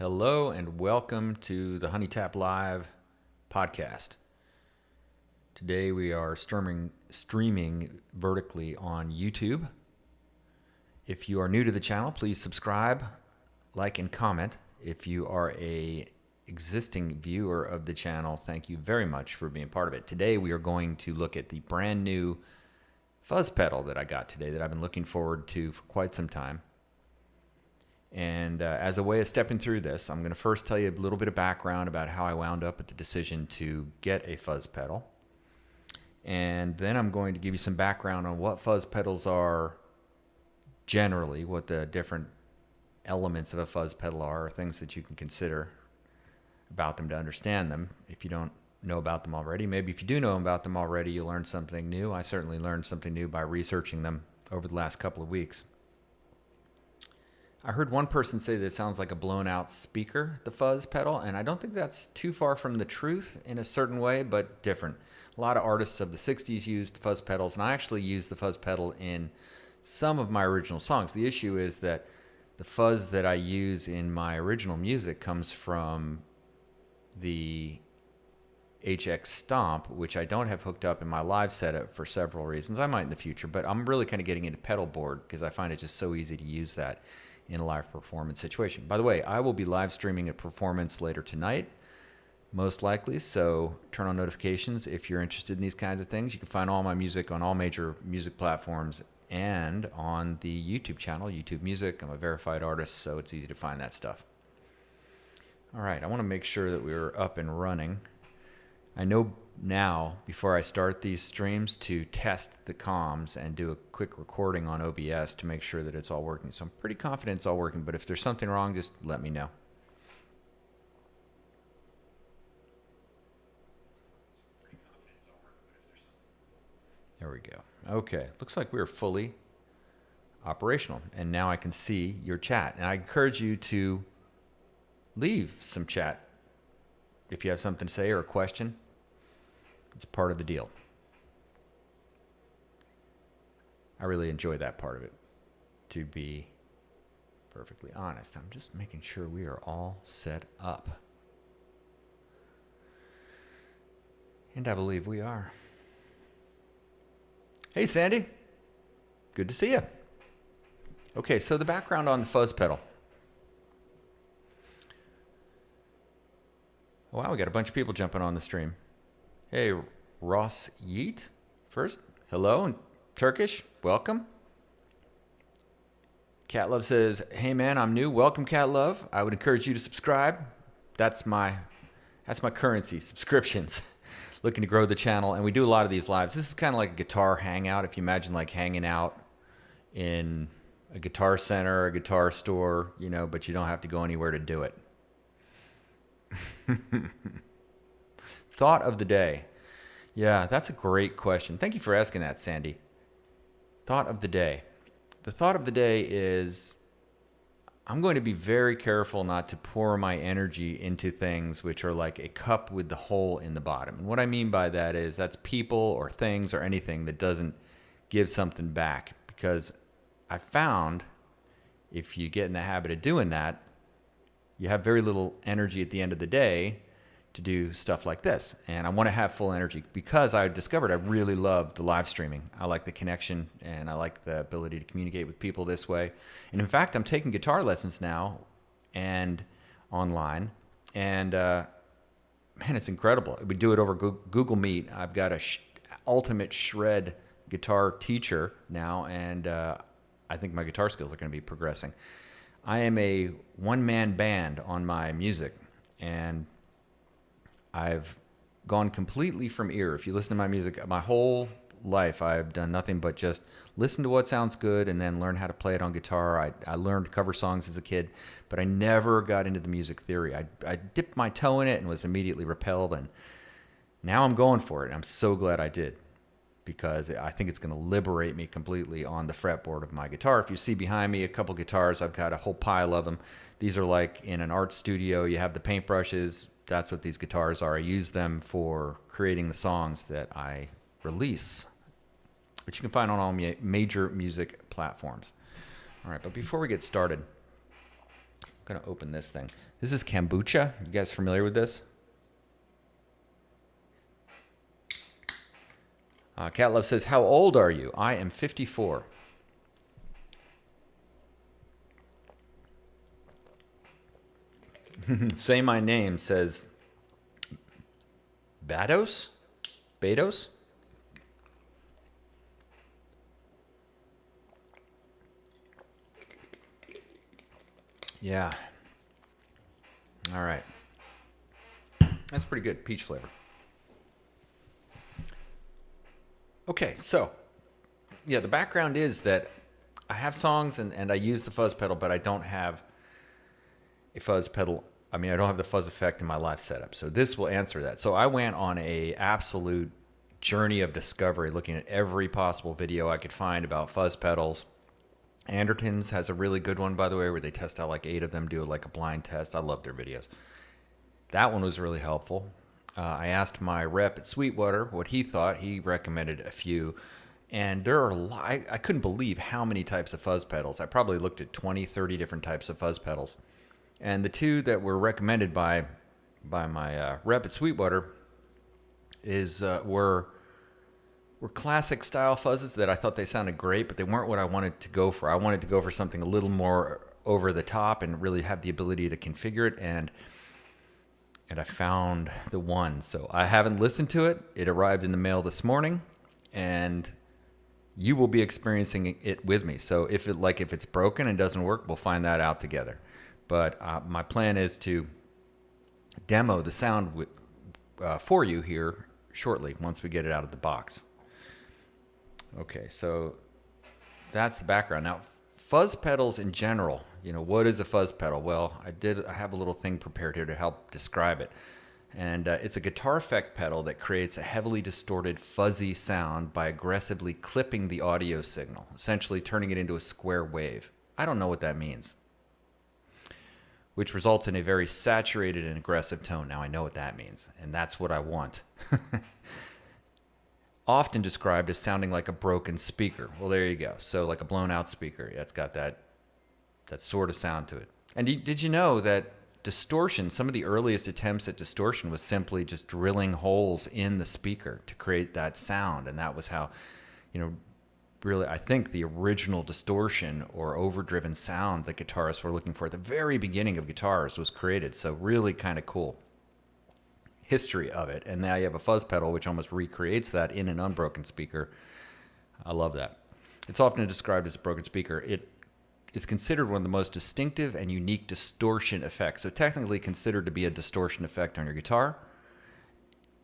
Hello and welcome to the Hunnitap Live podcast. Today we are streaming vertically on YouTube. If you are new to the channel, please subscribe, like, and comment. If you are an existing viewer of the channel, thank you very much for being part of it. Today we are going to look at the brand new Fuzz pedal that I got today that I've been looking forward to for quite some time. And as a way of stepping through this, I'm going to first tell you a little bit of background about how I wound up with the decision to get a fuzz pedal. And then I'm going to give you some background on what fuzz pedals are generally, what the different elements of a fuzz pedal are, or things that you can consider about them to understand them if you don't know about them already. Maybe if you do know about them already, you learned something new. I certainly learned something new by researching them over the last couple of weeks. I heard one person say that it sounds like a blown out speaker, the fuzz pedal, and I don't think that's too far from the truth in a certain way, but different. A lot of artists of the 60s used fuzz pedals, and I actually used the fuzz pedal in some of my original songs. The issue is that the fuzz that I use in my original music comes from the HX Stomp, which I don't have hooked up in my live setup for several reasons. I might in the future, but I'm really kind of getting into pedal board because I find it just so easy to use that in a live performance situation. By the way, I will be live streaming a performance later tonight, most likely, so turn on notifications if you're interested in these kinds of things. You can find all my music on all major music platforms and on the YouTube channel, YouTube Music. I'm a verified artist, so it's easy to find that stuff. All right, I want to make sure that we're up and running. I know now, before I start these streams, to test the comms and do a quick recording on OBS to make sure that it's all working. So I'm pretty confident it's all working, but if there's something wrong, just let me know. There we go. Okay, looks like we're fully operational, and now I can see your chat. And I encourage you to leave some chat if you have something to say or a question. It's part of the deal. I really enjoy that part of it, to be perfectly honest. I'm just making sure we are all set up. And I believe we are. Hey, Sandy. Good to see you. Okay, so the background on the fuzz pedal. Wow, we got a bunch of people jumping on the stream. Hey, Ross Yeet first. Hello, and Turkish, welcome. Cat Love says, hey man, I'm new. Welcome, Cat Love. I would encourage you to subscribe. That's my currency, subscriptions. Looking to grow the channel, and we do a lot of these lives. This is kind of like a guitar hangout. If you imagine like hanging out in a guitar center, a guitar store, you know, but you don't have to go anywhere to do it. Thought of the day. Yeah, that's a great question. Thank you for asking that, Sandy. Thought of the day. The thought of the day is I'm going to be very careful not to pour my energy into things which are like a cup with the hole in the bottom. And what I mean by that is that's people or things or anything that doesn't give something back. Because I found if you get in the habit of doing that, you have very little energy at the end of the day to do stuff like this. And I want to have full energy because I discovered I really love the live streaming. I like the connection and I like the ability to communicate with people this way. And in fact, I'm taking guitar lessons now and online. And man, it's incredible. We do it over Google Meet. I've got a ultimate shred guitar teacher now, and I think my guitar skills are going to be progressing. I am a one-man band on my music, and I've gone completely from ear. If you listen to my music, my whole life I've done nothing but just listen to what sounds good and then learn how to play it on guitar. I learned cover songs as a kid, but I never got into the music theory. I dipped my toe in it and was immediately repelled, and now I'm going for it. I'm so glad I did, because I think it's going to liberate me completely on the fretboard of my guitar. If you see behind me a couple guitars, I've got a whole pile of them. These are like in an art studio. You have the paintbrushes. That's what these guitars are. I use them for creating the songs that I release, which you can find on all major music platforms. All right, but before we get started, I'm going to open this thing. This is kombucha. You guys familiar with this? Cat Love says, how old are you? I am 54. Say my name, says Bados? Bados? Yeah. All right. That's pretty good. Peach flavor. Okay, so, yeah, the background is that I have songs and I use the fuzz pedal, but I don't have a fuzz pedal. I mean, I don't have the fuzz effect in my live setup. So this will answer that. So I went on a absolute journey of discovery, looking at every possible video I could find about fuzz pedals. Anderton's has a really good one, by the way, where they test out like 8 of them, do like a blind test. I love their videos. That one was really helpful. I asked my rep at Sweetwater what he thought. He recommended a few. And there are a lot. I couldn't believe how many types of fuzz pedals. I probably looked at 20, 30 different types of fuzz pedals. And the two that were recommended by my rep at Sweetwater were classic style fuzzes that I thought they sounded great, but they weren't what I wanted to go for. I wanted to go for something a little more over the top and really have the ability to configure it. And I found the one. So I haven't listened to it. It arrived in the mail this morning, and you will be experiencing it with me. So if it's broken and doesn't work, we'll find that out together. But my plan is to demo the sound for you here shortly once we get it out of the box. Okay, so that's the background. Now, fuzz pedals in general, what is a fuzz pedal? Well, I have a little thing prepared here to help describe it. And it's a guitar effect pedal that creates a heavily distorted, fuzzy sound by aggressively clipping the audio signal, essentially turning it into a square wave. I don't know what that means. Which results in a very saturated and aggressive tone. Now I know what that means, and that's what I want. Often described as sounding like a broken speaker. Well, there you go. So like a blown out speaker. Yeah, it's got that sort of sound to it. And did you know that distortion, some of the earliest attempts at distortion was simply just drilling holes in the speaker to create that sound. And that was how, really, I think the original distortion or overdriven sound that guitarists were looking for at the very beginning of guitars was created. So really kind of cool history of it. And now you have a fuzz pedal which almost recreates that in an unbroken speaker. I love that. It's often described as a broken speaker. It is considered one of the most distinctive and unique distortion effects. So technically considered to be a distortion effect on your guitar.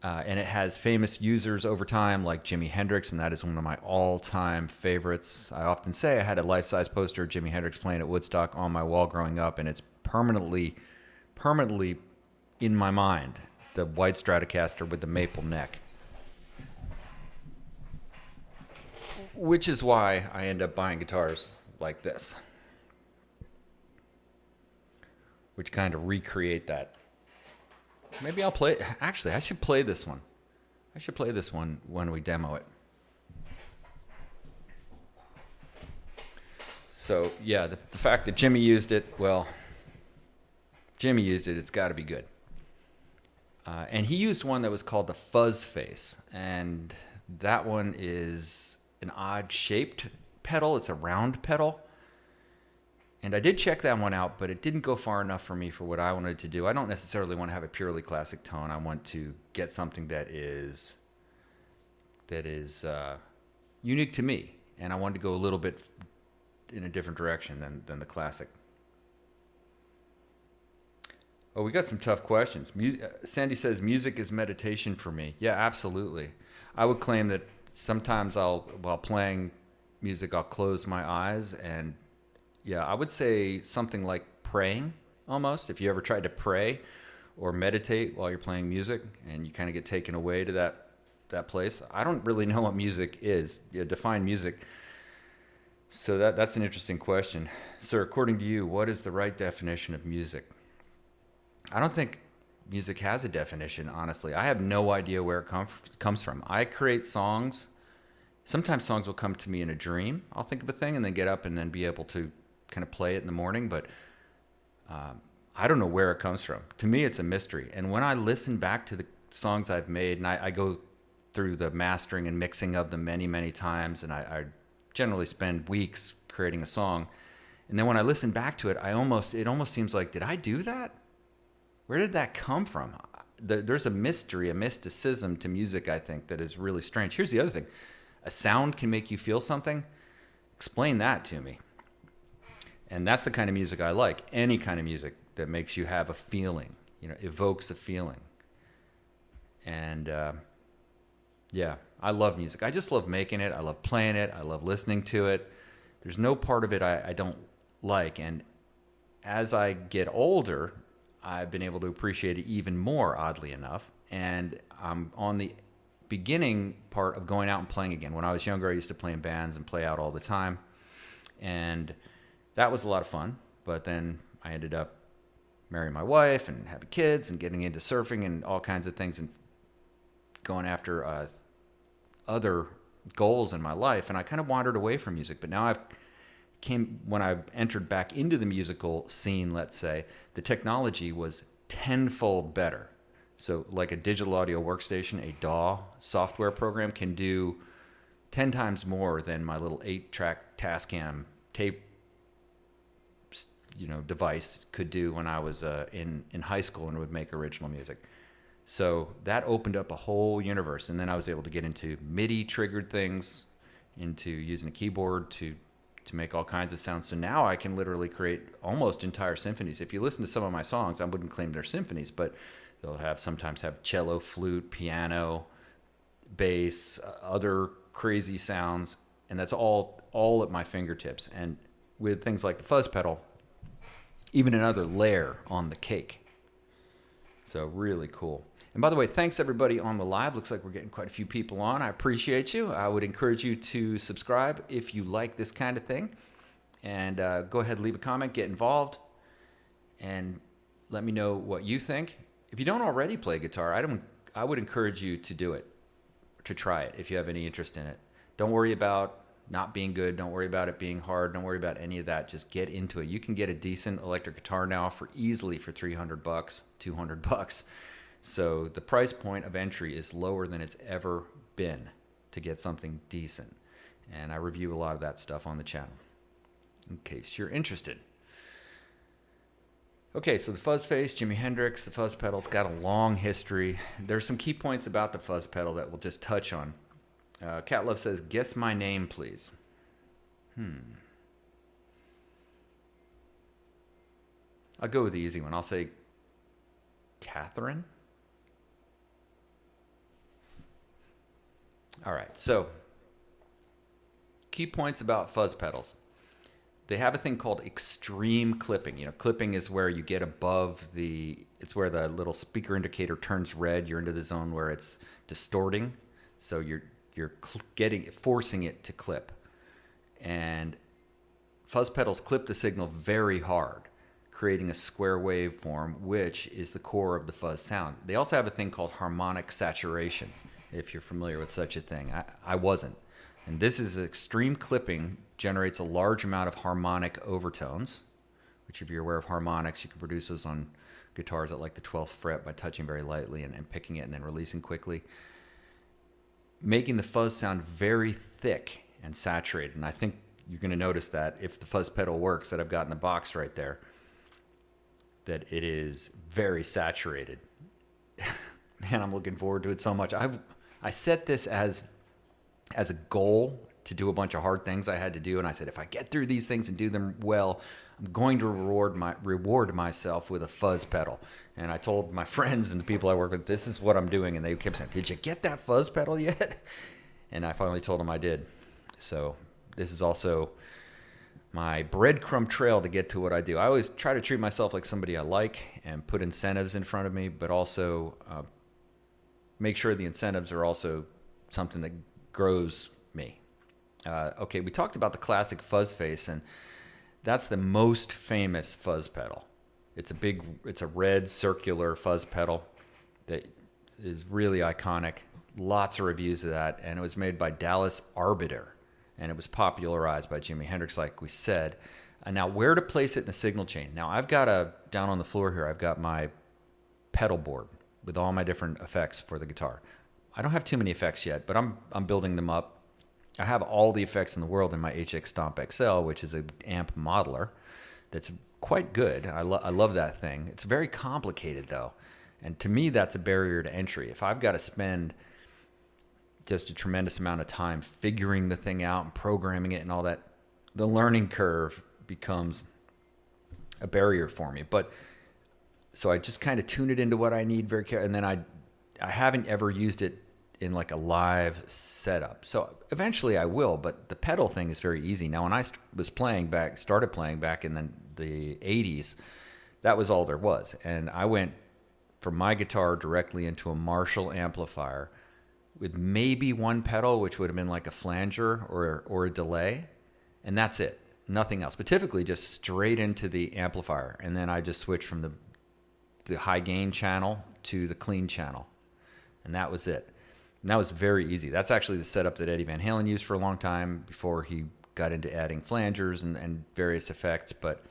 And it has famous users over time like Jimi Hendrix, and that is one of my all-time favorites. I often say I had a life-size poster of Jimi Hendrix playing at Woodstock on my wall growing up, and it's permanently in my mind, the white Stratocaster with the maple neck. Which is why I end up buying guitars like this, which kind of recreate that. Maybe I'll play. Actually, I should play this one. I should play this one when we demo it. So, yeah, the fact that Jimmy used it, it's got to be good. And he used one that was called the Fuzz Face. And that one is an odd-shaped pedal. It's a round pedal. And I did check that one out, but it didn't go far enough for me for what I wanted to do. I don't necessarily want to have a purely classic tone. I want to get something that is unique to me. And I wanted to go a little bit in a different direction than the classic. Oh, we got some tough questions. Sandy says, music is meditation for me. Yeah, absolutely. I would claim that sometimes while playing music, I'll close my eyes and yeah, I would say something like praying almost. If you ever tried to pray or meditate while you're playing music and you kind of get taken away to that place. I don't really know what music is. Define music. So that's an interesting question. Sir, according to you, what is the right definition of music? I don't think music has a definition, honestly. I have no idea where it comes from. I create songs. Sometimes songs will come to me in a dream. I'll think of a thing and then get up and then be able to kind of play it in the morning, but I don't know where it comes from. To me, it's a mystery. And when I listen back to the songs I've made, and I go through the mastering and mixing of them many, many times, and I generally spend weeks creating a song. And then when I listen back to it, it almost seems like, did I do that? Where did that come from? There's a mystery, a mysticism to music, I think, that is really strange. Here's the other thing. A sound can make you feel something. Explain that to me. And that's the kind of music I like. Any kind of music that makes you have a feeling, evokes a feeling. And yeah, I love music. I just love making it. I love playing it. I love listening to it. There's no part of it I don't like. And as I get older, I've been able to appreciate it even more, oddly enough. And I'm on the beginning part of going out and playing again. When I was younger, I used to play in bands and play out all the time. And that was a lot of fun. But then I ended up marrying my wife and having kids and getting into surfing and all kinds of things and going after other goals in my life. And I kind of wandered away from music. But now when I entered back into the musical scene, let's say, the technology was tenfold better. So like a digital audio workstation, a DAW software program can do 10 times more than my little 8-track Tascam tape device could do when I was in high school and would make original music. So that opened up a whole universe. And then I was able to get into MIDI triggered things, into using a keyboard to make all kinds of sounds. So now I can literally create almost entire symphonies. If you listen to some of my songs, I wouldn't claim they're symphonies, but they'll sometimes have cello, flute, piano, bass, other crazy sounds, and that's all at my fingertips. And with things like the fuzz pedal, even another layer on the cake. So really cool. And by the way, thanks everybody on the live. Looks like we're getting quite a few people on. I appreciate you. I would encourage you to subscribe if you like this kind of thing. And go ahead and leave a comment, get involved, and let me know what you think. If you don't already play guitar, I would encourage you to do it, to try it if you have any interest in it. Don't worry about not being good. Don't worry about it being hard. Don't worry about any of that. Just get into it. You can get a decent electric guitar now easily for $300, $200. So the price point of entry is lower than it's ever been to get something decent. And I review a lot of that stuff on the channel in case you're interested. Okay, so the fuzz face, Jimi Hendrix, the fuzz pedal's got a long history. There's some key points about the fuzz pedal that we'll just touch on. Cat Love says, guess my name, please. I'll go with the easy one. I'll say Catherine. All right, so key points about fuzz pedals. They have a thing called extreme clipping. Clipping is where you get above it's where the little speaker indicator turns red. You're into the zone where it's distorting. So you're forcing it to clip. And fuzz pedals clip the signal very hard, creating a square waveform, which is the core of the fuzz sound. They also have a thing called harmonic saturation, if you're familiar with such a thing. I wasn't. And this is extreme clipping, generates a large amount of harmonic overtones, which if you're aware of harmonics, you can produce those on guitars at like the 12th fret by touching very lightly and picking it and then releasing quickly, making the fuzz sound very thick and saturated. And I think you're going to notice that if the fuzz pedal works that I've got in the box right there, that it is very saturated. Man, I'm looking forward to it so much. I set this as a goal to do a bunch of hard things I had to do, and I said, if I get through these things and do them well, I'm going to reward myself with a fuzz pedal. And I told my friends and the people I work with, this is what I'm doing, and they kept saying, did you get that fuzz pedal yet? And I finally told them I did. So this is also my breadcrumb trail to get to what I do. I always try to treat myself like somebody I like and put incentives in front of me, but also make sure the incentives are also something that grows me. Okay, we talked about the classic fuzz face, and that's the most famous fuzz pedal. It's a red circular fuzz pedal that is really iconic. Lots of reviews of that, and it was made by Dallas Arbiter, and it was popularized by Jimi Hendrix, like we said. And now where to place it in the signal chain. Now I've got down on the floor here, I've got my pedal board with all my different effects for the guitar. I don't have too many effects yet, but I'm building them up. I have all the effects in the world in my HX Stomp XL, which is an amp modeler that's quite good. I love that thing. It's very complicated though. And to me, that's a barrier to entry. If I've got to spend just a tremendous amount of time figuring the thing out and programming it and all that, the learning curve becomes a barrier for me. But so I just kind of tune it into what I need very carefully. And then I haven't ever used it in like a live setup. So eventually I will, but the pedal thing is very easy. Now, when I started playing back in the 80s, that was all there was. And I went from my guitar directly into a Marshall amplifier with maybe one pedal, which would have been like a flanger or a delay. And that's it, nothing else. But typically just straight into the amplifier. And then I just switched from the high gain channel to the clean channel. And that was it. And that was very easy. That's actually the setup that Eddie Van Halen used for a long time before he got into adding flangers and various effects. But,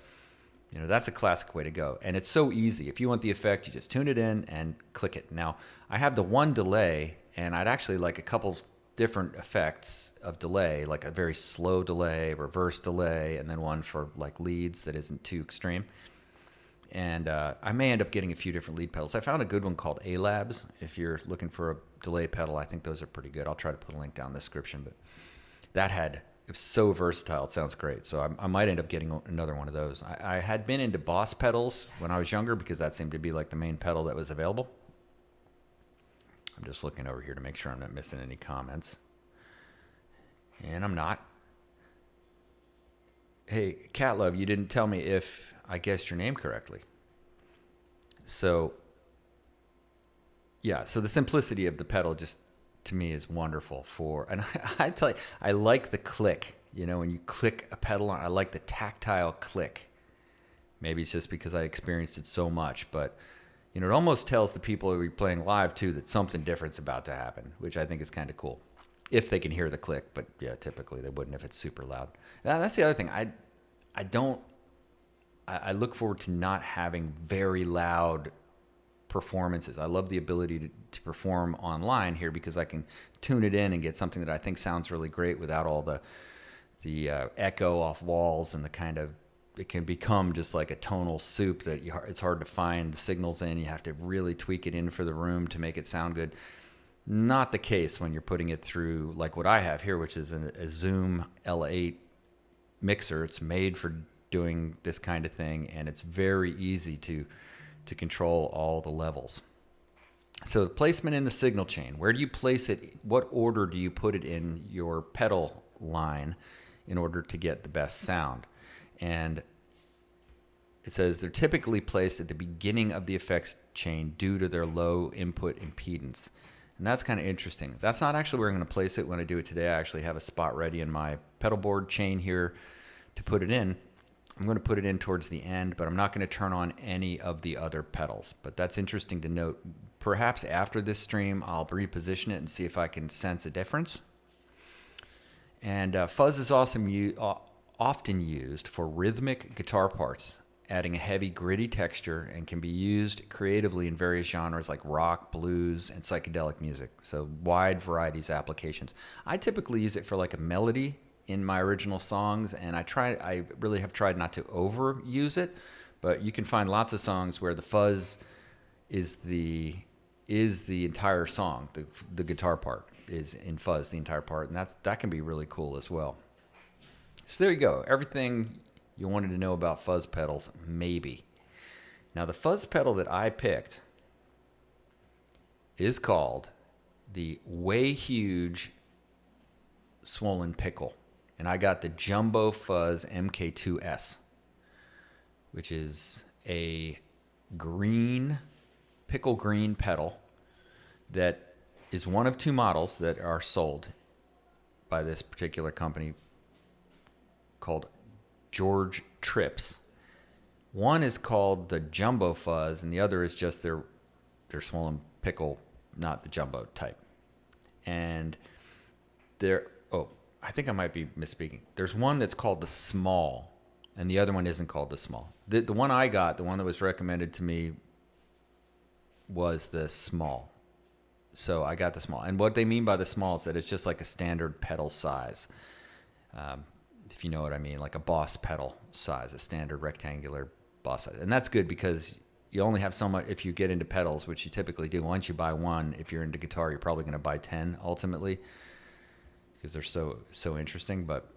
you know, that's a classic way to go. And it's so easy. If you want the effect, you just tune it in and click it. Now, I have the one delay, and I'd actually like a couple different effects of delay, like a very slow delay, reverse delay, and then one for like leads that isn't too extreme. And I may end up getting a few different lead pedals. I found a good one called A-Labs. If you're looking for a delay pedal, I think those are pretty good. I'll try to put a link down in the description. But it was so versatile. It sounds great. So I might end up getting another one of those. I had been into Boss pedals when I was younger because that seemed to be like the main pedal that was available. I'm just looking over here to make sure I'm not missing any comments. And I'm not. Hey, Cat Love, you didn't tell me if I guessed your name correctly. So, yeah, so the simplicity of the pedal just, to me, is wonderful and I tell you, I like the click. You know, when you click a pedal on, I like the tactile click. Maybe it's just because I experienced it so much, but, you know, it almost tells the people who are playing live, too, that something different's about to happen, which I think is kind of cool. If they can hear the click, but yeah, typically they wouldn't if it's super loud. Now, that's the other thing. I look forward to not having very loud performances. I love the ability to perform online here because I can tune it in and get something that I think sounds really great without all the echo off walls and it can become just like a tonal soup that it's hard to find the signals in. You have to really tweak it in for the room to make it sound good. Not the case when you're putting it through like what I have here, which is a Zoom L8 mixer. It's made for doing this kind of thing, and it's very easy to control all the levels. So the placement in the signal chain, where do you place it? What order do you put it in your pedal line in order to get the best sound? And it says they're typically placed at the beginning of the effects chain due to their low input impedance. And that's kind of interesting. That's not actually where I'm going to place it when I do it today. I actually have a spot ready in my pedal board chain here to put it in. I'm going to put it in towards the end, but I'm not going to turn on any of the other pedals. But that's interesting to note. Perhaps after this stream, I'll reposition it and see if I can sense a difference. And Fuzz is often used for rhythmic guitar parts, adding a heavy, gritty texture, and can be used creatively in various genres like rock, blues, and psychedelic music. So wide varieties of applications. I typically use it for like a melody in my original songs, and I really have tried not to overuse it, but you can find lots of songs where the fuzz is the entire song. The guitar part is in fuzz, the entire part, and that can be really cool as well. So there you go. Everything you wanted to know about fuzz pedals, maybe. Now the fuzz pedal that I picked is called the Way Huge Swollen Pickle. And I got the Jumbo Fuzz MK2S, which is a pickle green pedal that is one of two models that are sold by this particular company called George Trips. One is called the Jumbo Fuzz, and the other is just their swollen pickle, not the jumbo type. And I think I might be misspeaking. There's one that's called the small and the other one isn't called the small. The one I got, the one that was recommended to me, was the small. So I got the small. And what they mean by the small is that it's just like a standard pedal size. If you know what I mean, like a Boss pedal size, a standard rectangular Boss size. And that's good because you only have so much. If you get into pedals, which you typically do, once you buy one, if you're into guitar, you're probably going to buy 10 ultimately because they're so interesting. But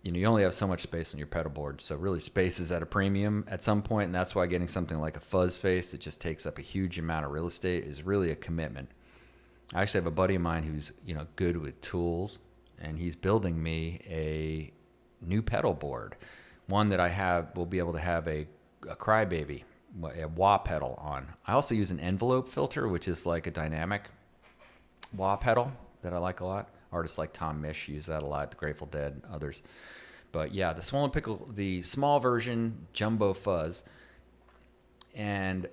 you only have so much space on your pedal board. So really space is at a premium at some point, and that's why getting something like a Fuzz face that just takes up a huge amount of real estate is really a commitment. I actually have a buddy of mine who's good with tools, and he's building me a new pedal board, one that will be able to have a crybaby, a wah pedal on. I also use an envelope filter, which is like a dynamic wah pedal that I like a lot. Artists like Tom Misch use that a lot, the Grateful Dead, others. But yeah, the Swollen Pickle, the small version, Jumbo Fuzz, and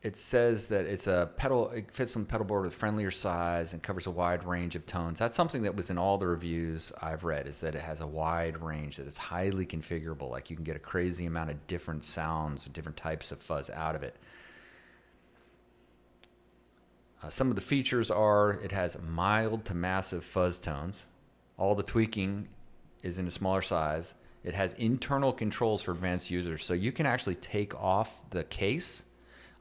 it says that it's a pedal, it fits on the pedal board with friendlier size and covers a wide range of tones. That's something that was in all the reviews I've read, is that it has a wide range, that is highly configurable. Like you can get a crazy amount of different sounds, different types of fuzz out of it. Some of the features are, it has mild to massive fuzz tones. All the tweaking is in a smaller size. It has internal controls for advanced users. So you can actually take off the case,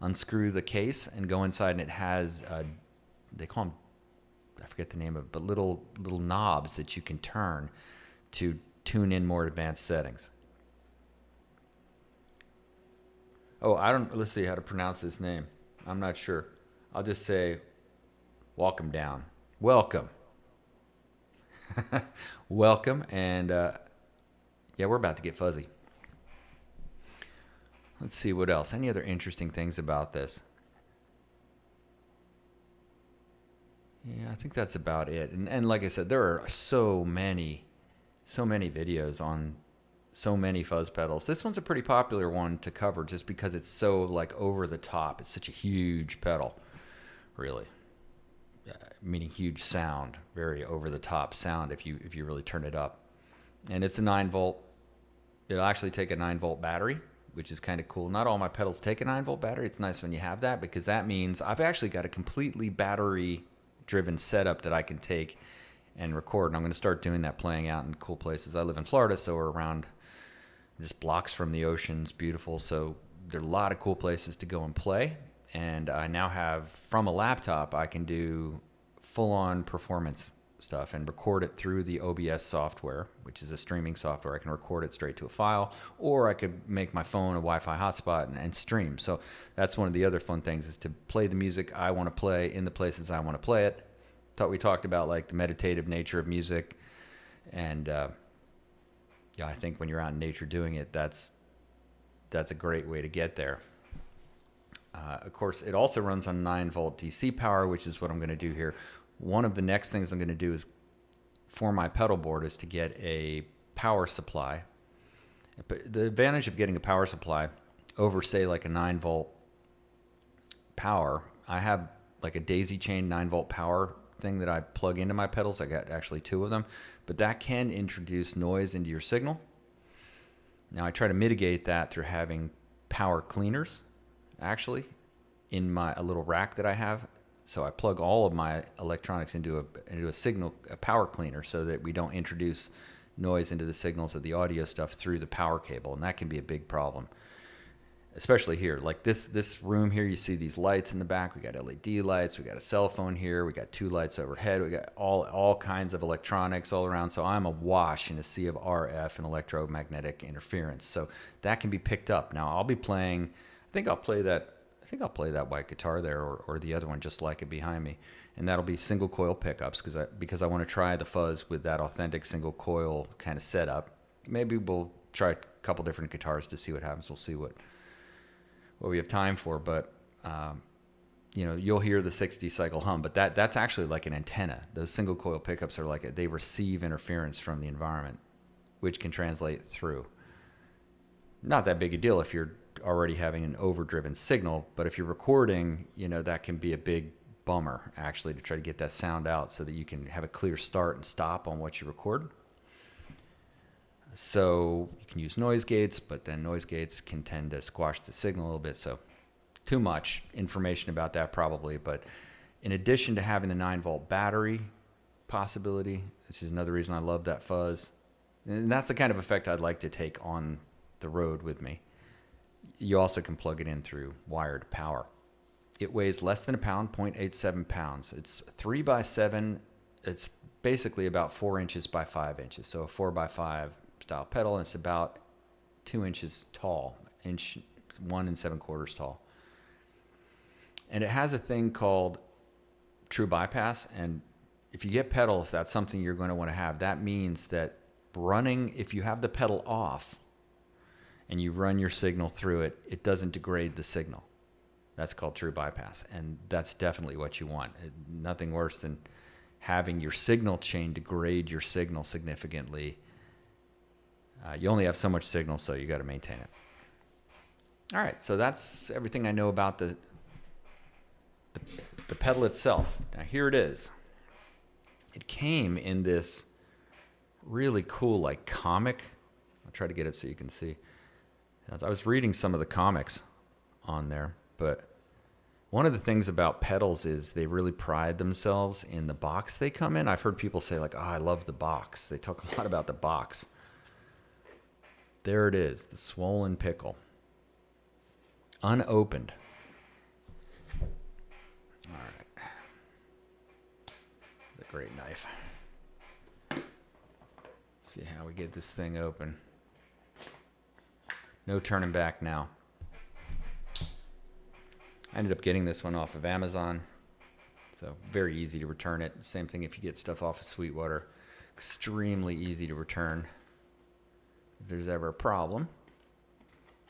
unscrew the case, and go inside, and it has, they call them, I forget the name of it, but little knobs that you can turn to tune in more advanced settings. Oh, let's see how to pronounce this name. I'm not sure. I'll just say, welcome down. Welcome. Welcome. And yeah, we're about to get fuzzy. Let's see what else. Any other interesting things about this? Yeah, I think that's about it. And like I said, there are so many videos on so many fuzz pedals. This one's a pretty popular one to cover just because it's so like over the top. It's such a huge pedal, really. Meaning huge sound, very over the top sound if you really turn it up. And it's a 9-volt. It'll actually take a 9-volt battery, which is kind of cool. Not all my pedals take a 9-volt battery. It's nice when you have that, because that means I've actually got a completely battery-driven setup that I can take and record. And I'm going to start doing that, playing out in cool places. I live in Florida, so we're around just blocks from the ocean. It's beautiful. So there are a lot of cool places to go and play. And I now have, from a laptop, I can do full-on performance stuff and record it through the OBS software, which is a streaming software. I can record it straight to a file, or I could make my phone a Wi-Fi hotspot and stream. So that's one of the other fun things, is to play the music I want to play in the places I want to play it. Thought we talked about like the meditative nature of music, and yeah, I think when you're out in nature doing it, that's a great way to get there. Of course, it also runs on 9-volt DC power, which is what I'm going to do here. One of the next things I'm going to do is, for my pedal board, is to get a power supply. But the advantage of getting a power supply over, say, like a 9-volt power, I have like a daisy chain 9-volt power thing that I plug into my pedals. I got actually 2 of them, but that can introduce noise into your signal. Now I try to mitigate that through having power cleaners, actually, in a little rack that I have. So I plug all of my electronics into a power cleaner, so that we don't introduce noise into the signals of the audio stuff through the power cable, and that can be a big problem, especially here. Like this room here, you see these lights in the back. We got LED lights, we got a cell phone here, we got 2 lights overhead, we got all kinds of electronics all around. So I'm awash in a sea of RF and electromagnetic interference. So that can be picked up. Now I'll be playing, I think I'll play that white guitar there, or the other one just like it behind me, and that'll be single coil pickups, because I want to try the fuzz with that authentic single coil kind of setup. Maybe we'll try a couple different guitars to see what happens. We'll see what we have time for, but you'll hear the 60 cycle hum, but that's actually like an antenna. Those single coil pickups are like they receive interference from the environment, which can translate through. Not that big a deal if you're already having an overdriven signal, but if you're recording, that can be a big bummer, actually, to try to get that sound out so that you can have a clear start and stop on what you record. So you can use noise gates, but then noise gates can tend to squash the signal a little bit. So too much information about that probably. But in addition to having the 9-volt battery possibility, this is another reason I love that fuzz. And that's the kind of effect I'd like to take on the road with me. You also can plug it in through wired power. It weighs less than a pound, 0.87 pounds. It's 3x7. It's basically about 4 inches by 5 inches. So a 4x5 style pedal, and it's about 2 inches tall, 1 7/4 tall. And it has a thing called true bypass. And if you get pedals, that's something you're going to want to have. That means that running, if you have the pedal off and you run your signal through it, it doesn't degrade the signal. That's called true bypass. And that's definitely what you want. Nothing worse than having your signal chain degrade your signal significantly. You only have so much signal, so you got to maintain it. All right, so that's everything I know about the pedal itself. Now here it is. It came in this really cool like comic. I'll try to get it so you can see. I was reading some of the comics on there, but one of the things about pedals is they really pride themselves in the box they come in. I've heard people say like, oh, I love the box. They talk a lot about the box. There it is, the Swollen Pickle. Unopened. All right. It's a great knife. See how we get this thing open. No turning back now. I ended up getting this one off of Amazon. So very easy to return it. Same thing if you get stuff off of Sweetwater. Extremely easy to return if there's ever a problem.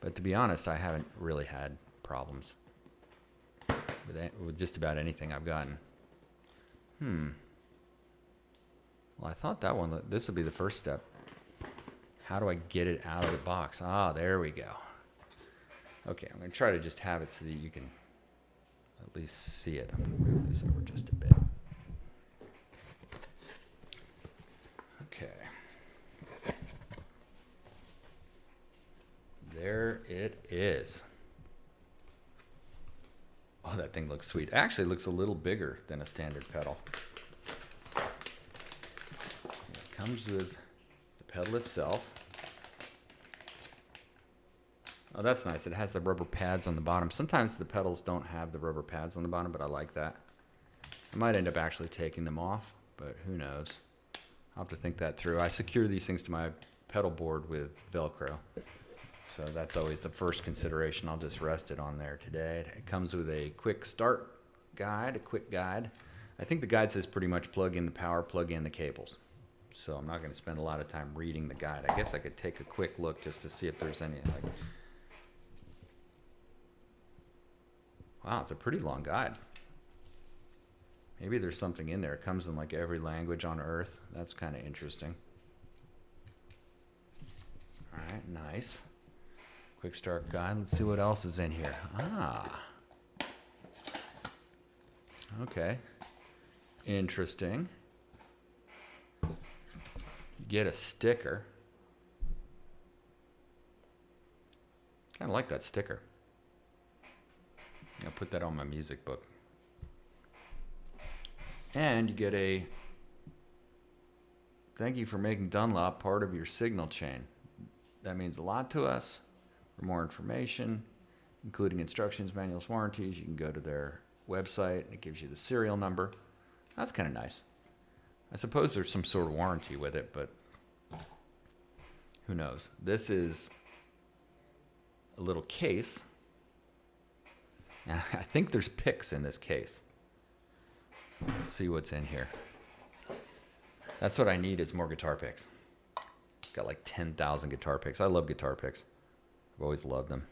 But to be honest, I haven't really had problems with just about anything I've gotten. Well, I thought this would be the first step. How do I get it out of the box? Ah, there we go. Okay, I'm going to try to just have it so that you can at least see it. I'm going to move this over just a bit. Okay. There it is. Oh, that thing looks sweet. Actually, it looks a little bigger than a standard pedal. It comes with the pedal itself. Oh, that's nice. It has the rubber pads on the bottom. Sometimes the pedals don't have the rubber pads on the bottom, but I like that. I might end up actually taking them off, but who knows? I'll have to think that through. I secure these things to my pedal board with Velcro. So that's always the first consideration. I'll just rest it on there today. It comes with a quick start guide, a quick guide. I think the guide says pretty much plug in the power, plug in the cables. So I'm not going to spend a lot of time reading the guide. I guess I could take a quick look just to see if there's any like... Wow, it's a pretty long guide. Maybe there's something in there. It comes in like every language on earth. That's kind of interesting. All right, nice. Quick start guide. Let's see what else is in here. Ah. Okay. Interesting. You get a sticker. Kind of like that sticker. I'll put that on my music book. And you get a thank you for making Dunlop part of your signal chain. That means a lot to us. For more information, including instructions, manuals, warranties, you can go to their website. It gives you the serial number. That's kind of nice. I suppose there's some sort of warranty with it, but who knows? This is a little case. I think there's picks in this case. So let's see what's in here. That's what I need is more guitar picks. Got like 10,000 guitar picks. I love guitar picks. I've always loved them.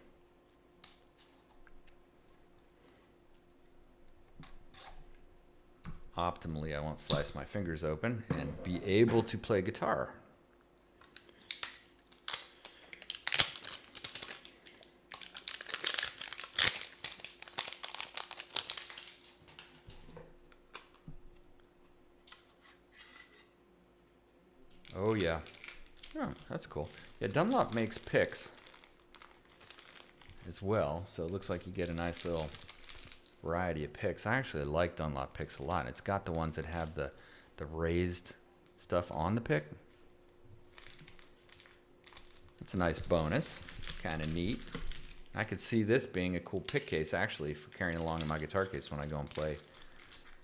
Optimally, I won't slice my fingers open and be able to play guitar. Oh yeah. Oh, that's cool. Yeah, Dunlop makes picks as well, so it looks like you get a nice little variety of picks. I actually like Dunlop picks a lot. It's got the ones that have the raised stuff on the pick. It's a nice bonus, kind of neat. I could see this being a cool pick case actually for carrying along in my guitar case when I go and play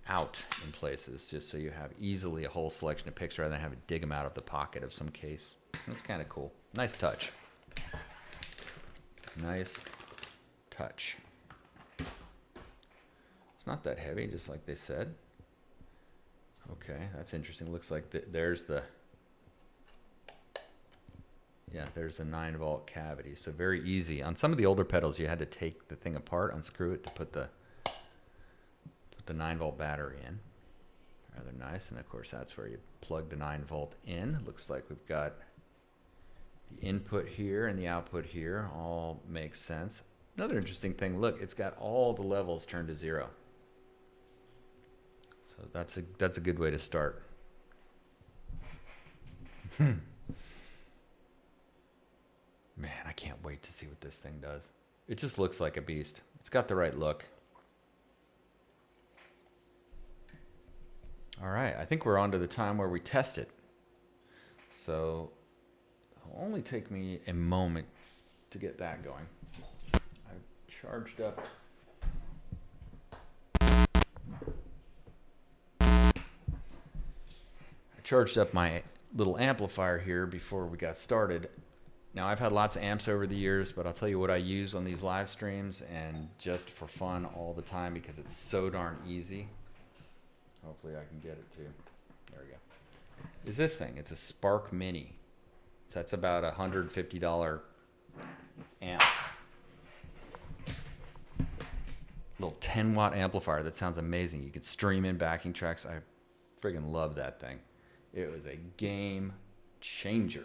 out in places, just so you have easily a whole selection of picks rather than having to dig them out of the pocket of some case. That's kind of cool. Nice touch. Nice touch. It's not that heavy, just like they said. Okay, that's interesting. Looks like there's the 9-volt cavity. So very easy. On some of the older pedals, you had to take the thing apart, unscrew it to put the 9-volt battery in. Rather nice. And of course, that's where you plug the 9-volt in. Looks like we've got the input here and the output here. All makes sense. Another interesting thing, look, it's got all the levels turned to 0. So that's a good way to start. Man, I can't wait to see what this thing does. It just looks like a beast. It's got the right look. All right, I think we're on to the time where we test it. So it'll only take me a moment to get that going. I've charged up. My little amplifier here before we got started. Now, I've had lots of amps over the years, but I'll tell you what I use on these live streams and just for fun all the time because it's so darn easy. Hopefully I can get it too. There we go. Is this thing. It's a Spark Mini. So that's about a $150 amp. Little 10-watt amplifier that sounds amazing. You could stream in backing tracks. I friggin' love that thing. It was a game changer.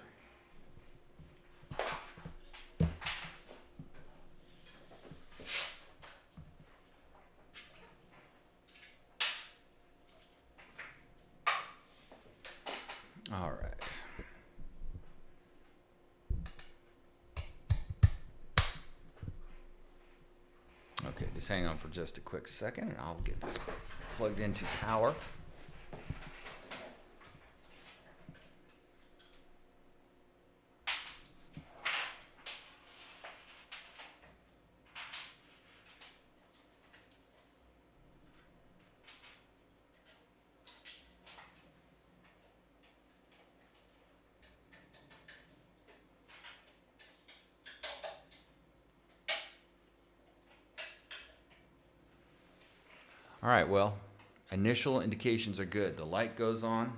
All right. Okay, just hang on for just a quick second and I'll get this plugged into power. All right, well, initial indications are good. The light goes on,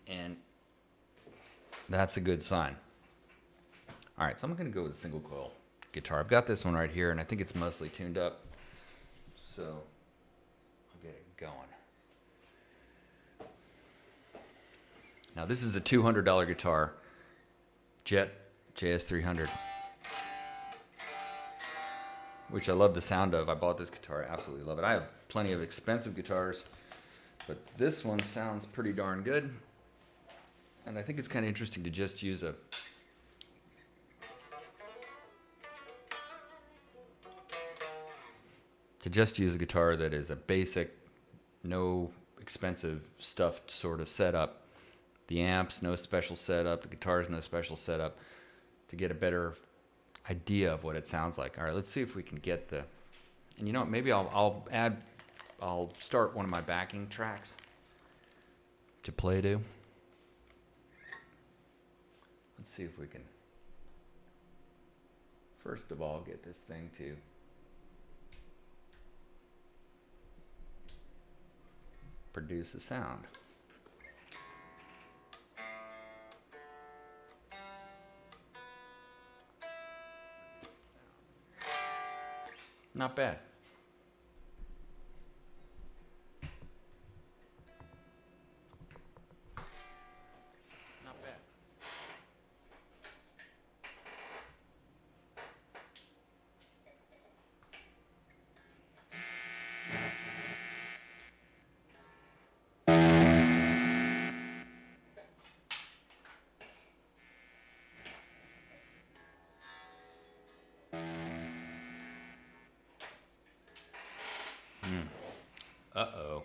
and that's a good sign. All right, so I'm going to go with a single coil guitar. I've got this one right here, and I think it's mostly tuned up, so I'll get it going. Now, this is a $200 guitar, Jet JS300. Which I love the sound of. I bought this guitar. I absolutely love it. I have plenty of expensive guitars, but this one sounds pretty darn good. And I think it's kind of interesting to just use a guitar that is a basic, no expensive stuff sort of setup. The amps, no special setup. The guitars, no special setup, to get a better idea of what it sounds like. All right, let's see if we can get the, and you know what, maybe I'll start one of my backing tracks to play to. Let's see if we can, first of all, get this thing to produce a sound. Not bad. Not bad. Uh-oh.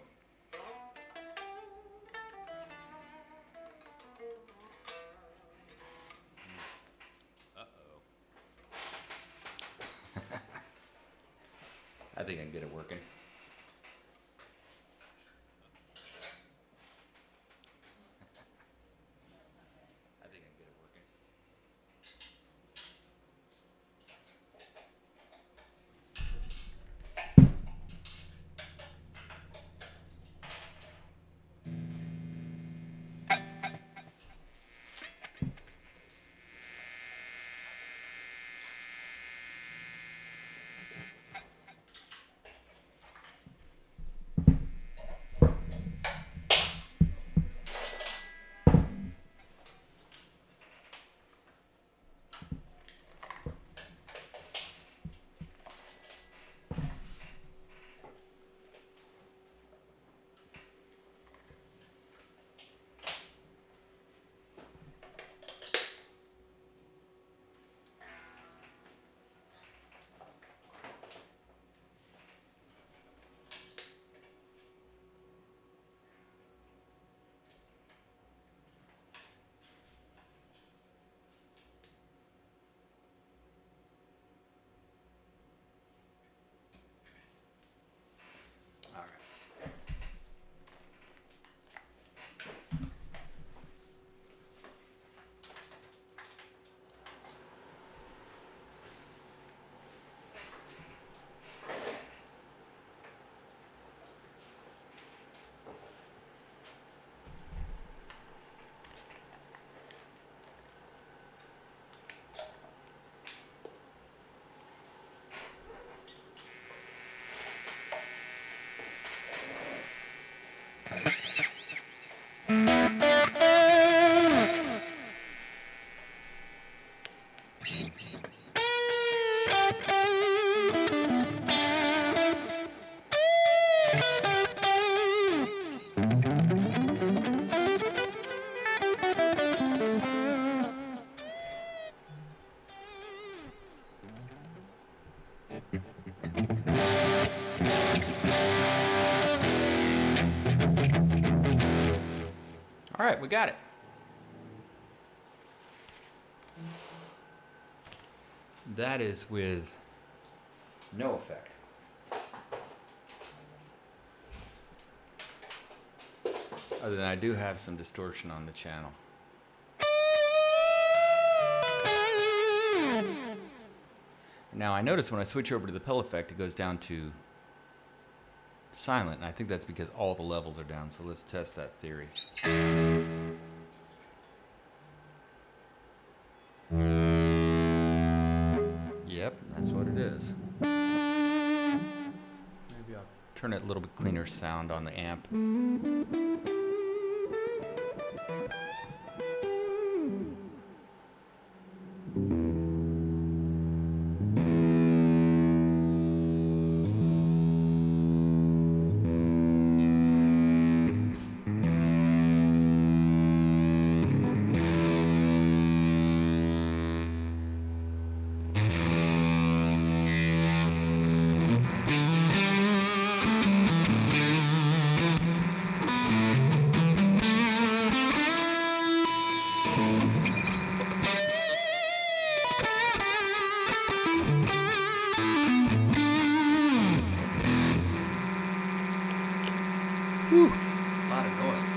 I think I can get it working. I think I can get it working. All right, we got it. That is with no effect. Other than I do have some distortion on the channel. Now I notice when I switch over to the pill effect, it goes down to silent, and I think that's because all the levels are down. So let's test that theory. Yep, that's what it is. Maybe I'll turn it a little bit cleaner sound on the amp. Whew, a lot of noise.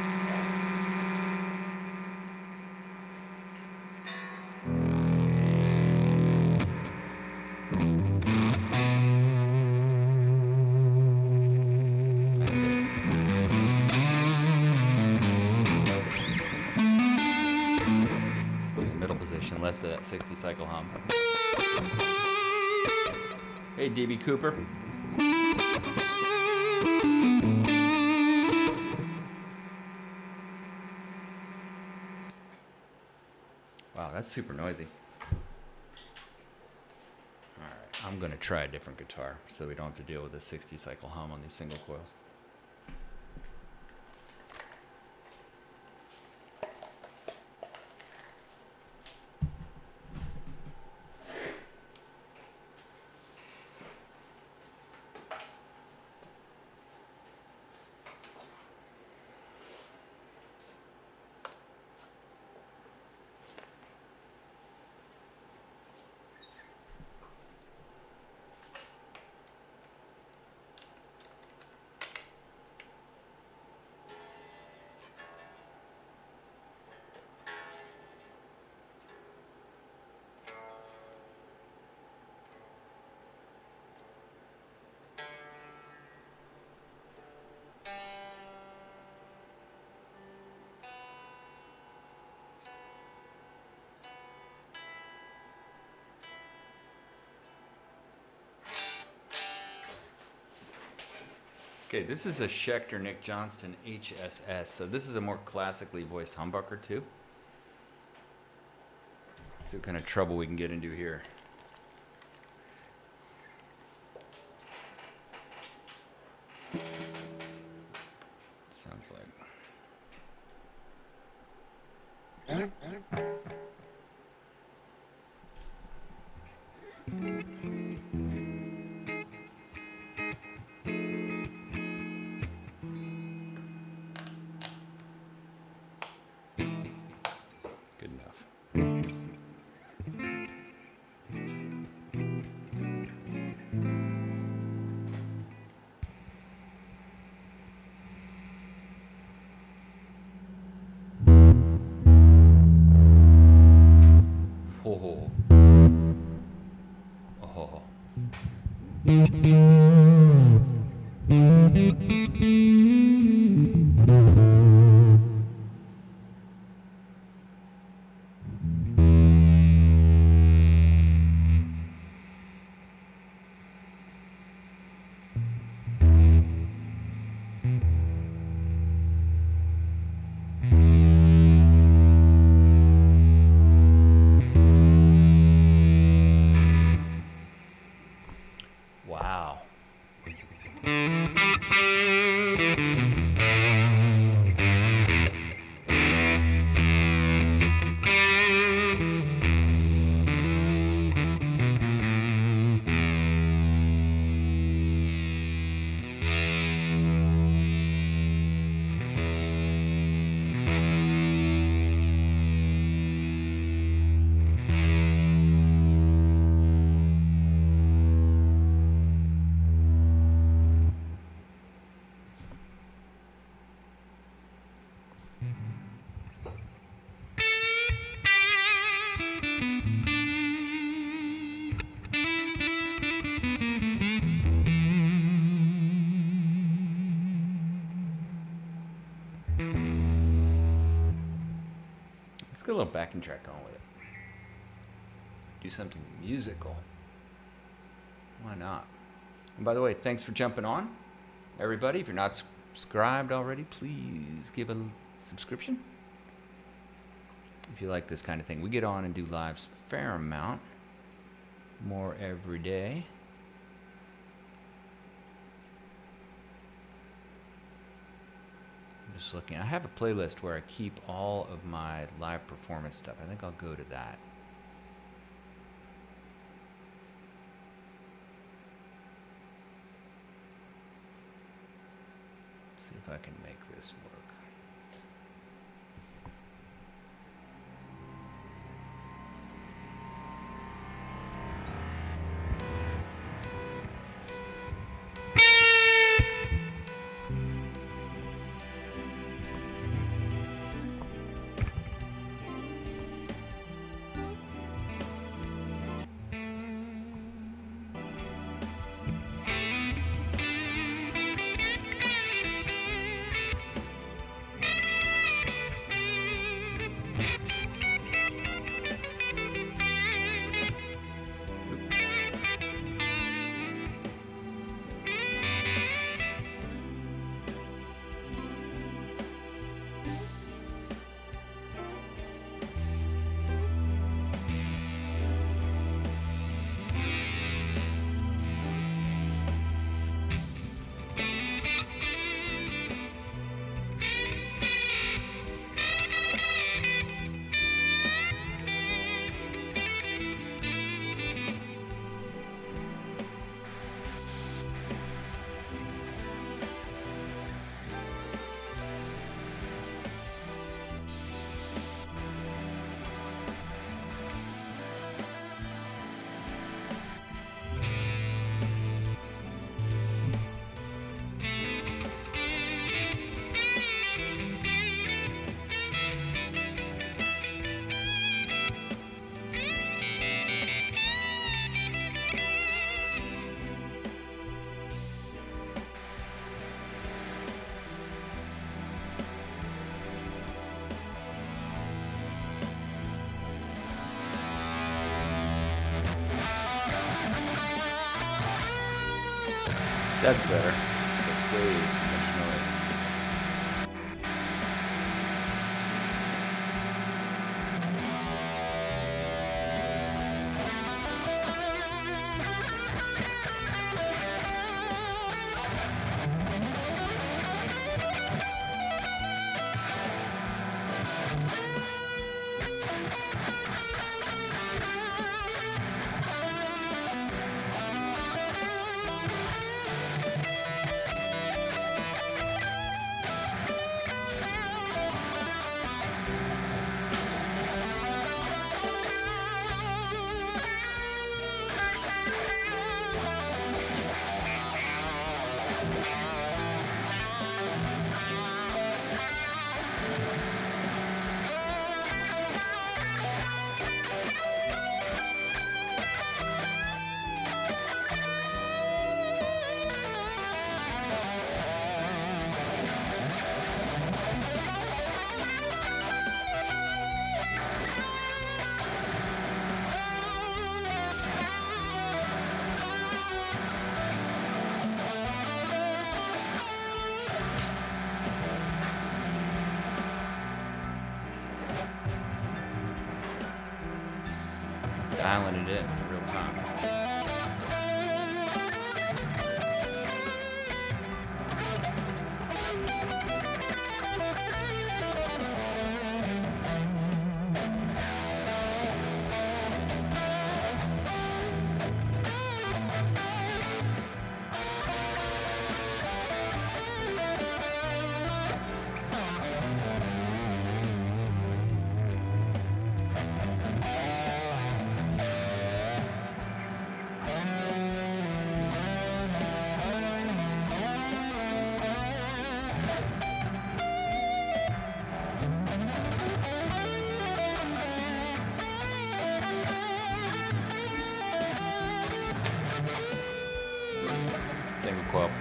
Middle position, less of that 60 cycle hum. Hey, DB Cooper. Wow, that's super noisy. All right, I'm gonna try a different guitar so we don't have to deal with a 60 cycle hum on these single coils. Okay, this is a Schecter Nick Johnston HSS. So this is a more classically voiced humbucker too. See what kind of trouble we can get into here. Sounds like. Good enough. Oh. Oh. Wow. Let's get a little backing track on with it. Do something musical. Why not? And by the way, thanks for jumping on. Everybody, if you're not subscribed already, please give a subscription. If you like this kind of thing. We get on and do lives a fair amount. More every day. I'm just looking. I have a playlist where I keep all of my live performance stuff. I think I'll go to that. See if I can make this work. That's better. way too much noise. Dialing it in real time. Single quote.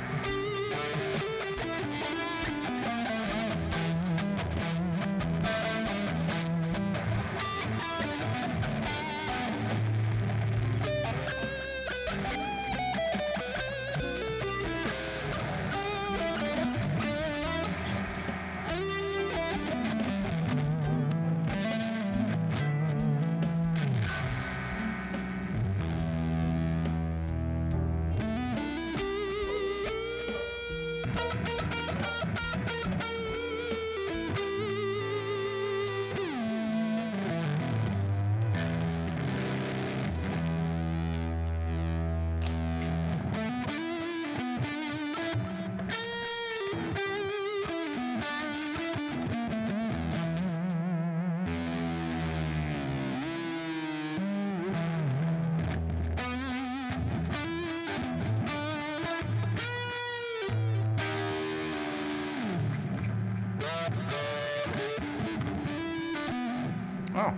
Oh.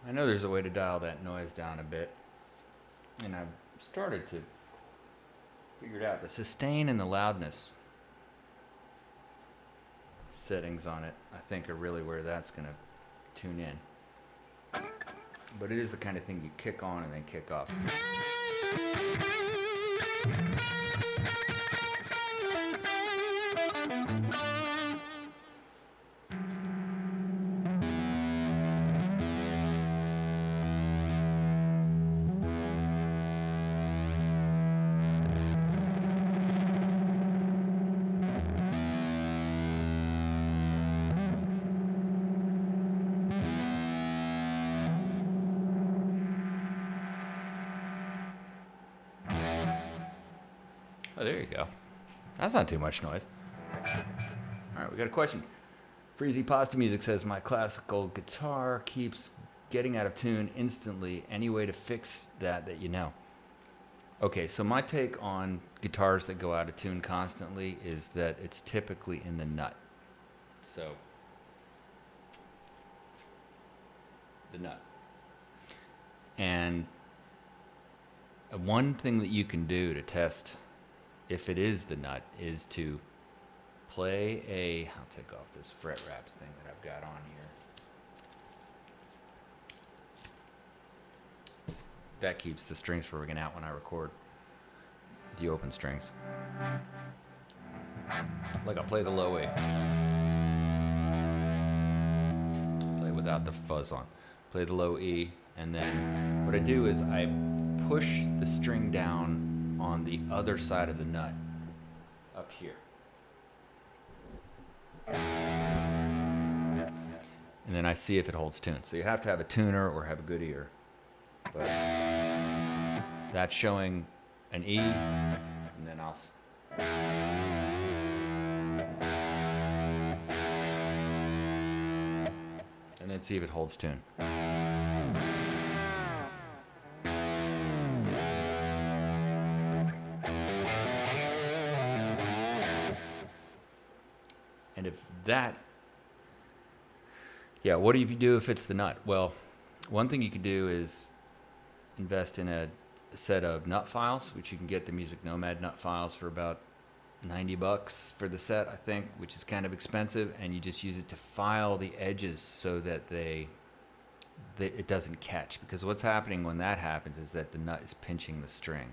I know there's a way to dial that noise down a bit. And I've started to figure it out. The sustain and the loudness settings on it, I think, are really where that's going to tune in. But it is the kind of thing you kick on and then kick off. Oh, there you go. That's not too much noise. All right, we got a question. Freezy Pasta Music says, my classical guitar keeps getting out of tune instantly. Any way to fix that you know? Okay, so my take on guitars that go out of tune constantly is that it's typically in the nut. So, the nut. And one thing that you can do to test if it is the nut is to play I'll take off this fret wrap thing that I've got on here. that keeps the strings from ringing out when I record the open strings. Like I'll play the low A. Play without the fuzz on. Play the low E, and then what I do is I push the string down on the other side of the nut up here. And then I see if it holds tune. So you have to have a tuner or have a good ear. But that's showing an E, and then I'll and then see if it holds tune. And if that, yeah, what do you do if it's the nut? Well, one thing you could do is invest in a set of nut files, which you can get the Music Nomad nut files for about $90 for the set, I think, which is kind of expensive, and you just use it to file the edges so that it doesn't catch. Because what's happening when that happens is that the nut is pinching the string,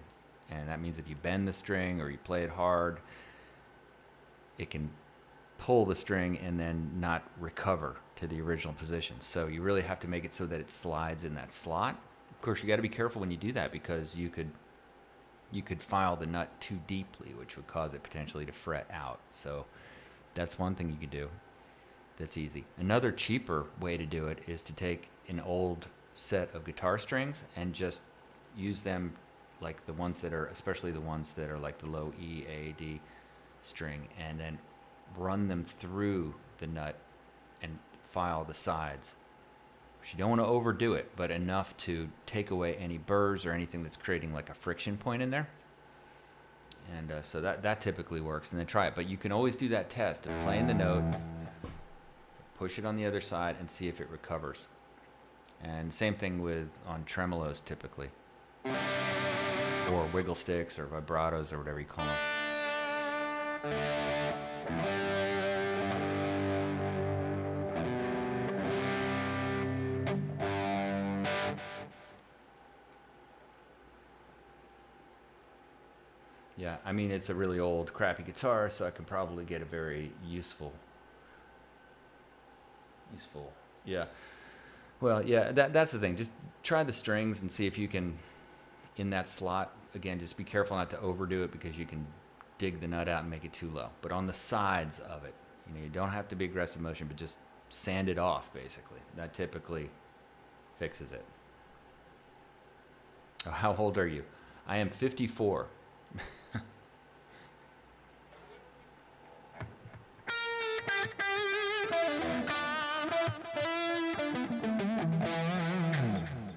and that means if you bend the string or you play it hard, it can pull the string and then not recover to the original position. So you really have to make it so that it slides in that slot. Of course, you got to be careful when you do that, because you could file the nut too deeply, which would cause it potentially to fret out. So that's one thing you could do that's easy. Another cheaper way to do it is to take an old set of guitar strings and just use them like the ones that are, especially the ones that are like the low E, A, D string, and then run them through the nut and file the sides. You don't want to overdo it, but enough to take away any burrs or anything that's creating like a friction point in there. And so that typically works. And then try it. But you can always do that test of playing the note, push it on the other side, and see if it recovers. And same thing on tremolos typically, or wiggle sticks or vibratos or whatever you call them. Yeah, I mean, it's a really old, crappy guitar, so I can probably get a very useful, yeah. Well, yeah, that's the thing. Just try the strings and see if you can, in that slot, again, just be careful not to overdo it, because you can dig the nut out and make it too low. But on the sides of it, you don't have to be aggressive motion, but just sand it off, basically. That typically fixes it. Oh, how old are you? I am 54.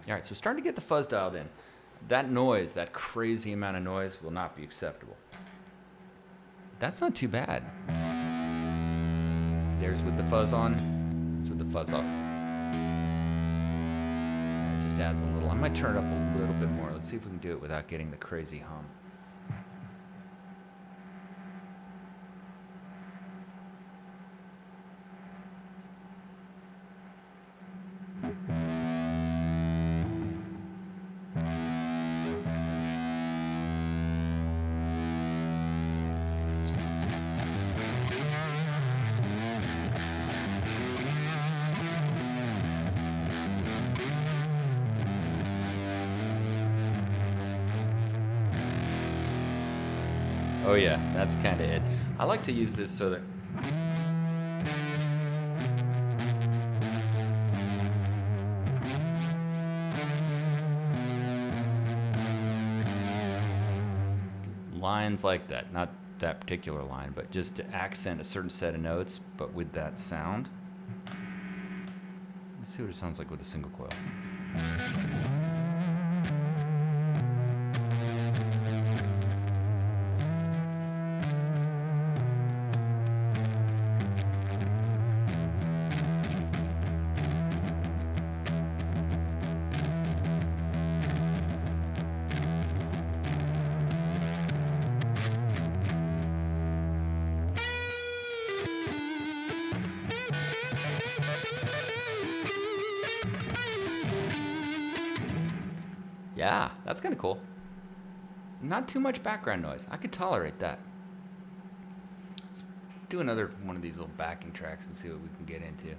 All right, so starting to get the fuzz dialed in. That noise, that crazy amount of noise, will not be acceptable. That's not too bad. There's with the fuzz on. It's with the fuzz off. It just adds a little. I might turn it up a little bit more. Let's see if we can do it without getting the crazy hum. Oh yeah, that's kind of it. I like to use this so that lines like that, not that particular line, but just to accent a certain set of notes, but with that sound. Let's see what it sounds like with a single coil. Yeah, that's kind of cool. Not too much background noise. I could tolerate that. Let's do another one of these little backing tracks and see what we can get into.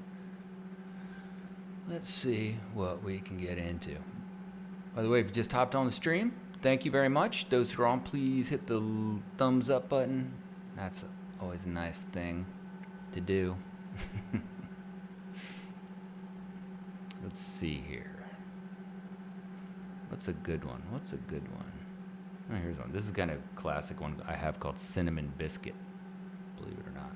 Let's see what we can get into. By the way, if you just hopped on the stream, thank you very much. Those who are on, please hit the thumbs up button. That's always a nice thing to do. Let's see here. What's a good one? Oh, here's one. This is kind of a classic one I have called Cinnamon Biscuit, believe it or not.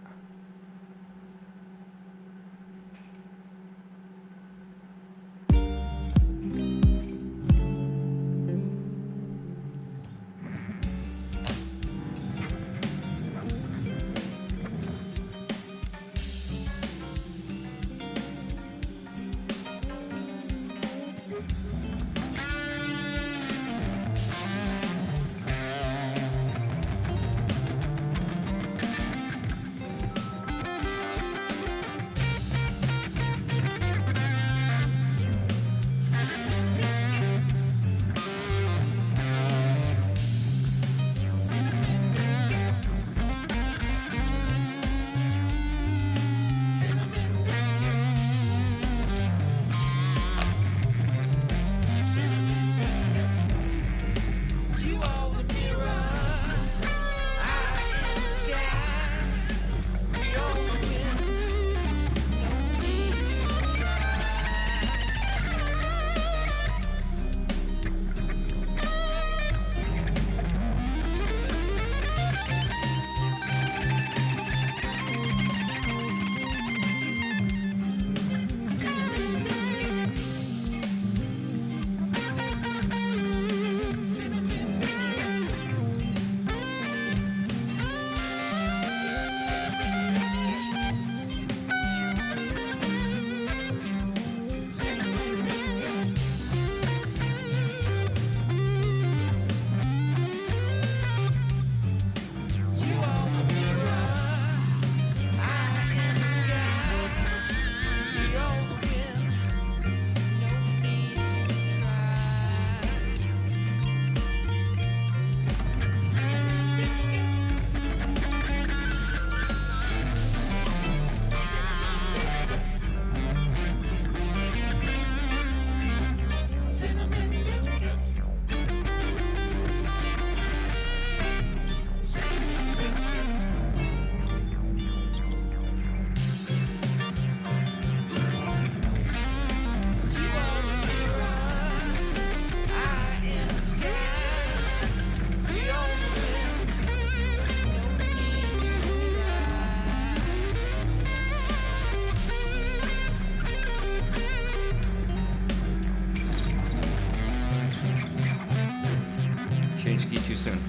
Change key too soon.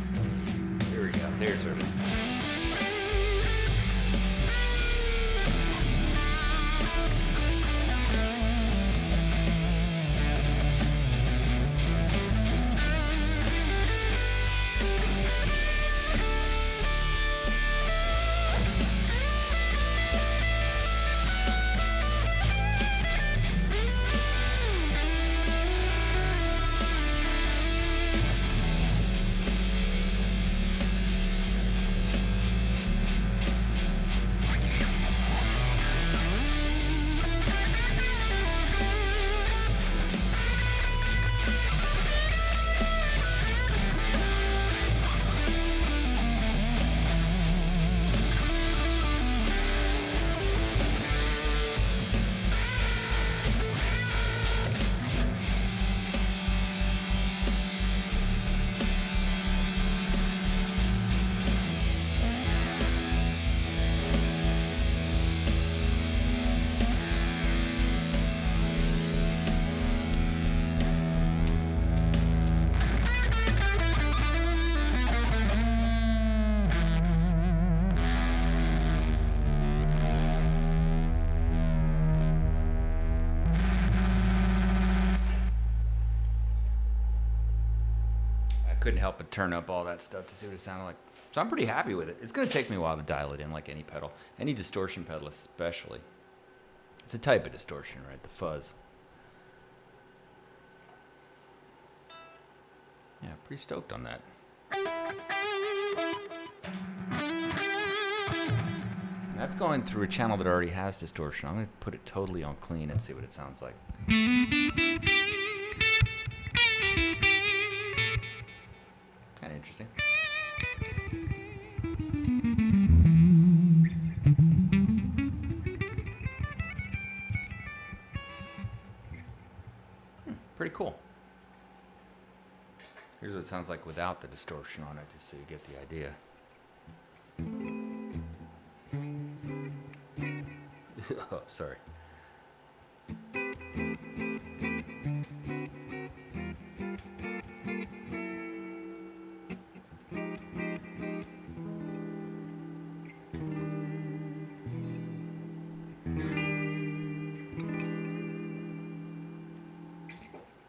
There we go. There's her. Couldn't help but turn up all that stuff to see what it sounded like. So I'm pretty happy with it. It's going to take me a while to dial it in like any pedal. Any distortion pedal especially. It's a type of distortion, right? The fuzz. Yeah, pretty stoked on that. That's going through a channel that already has distortion. I'm going to put it totally on clean and see what it sounds like. Kind of interesting. Pretty cool. Here's what it sounds like without the distortion on it, just so you get the idea. Oh, sorry.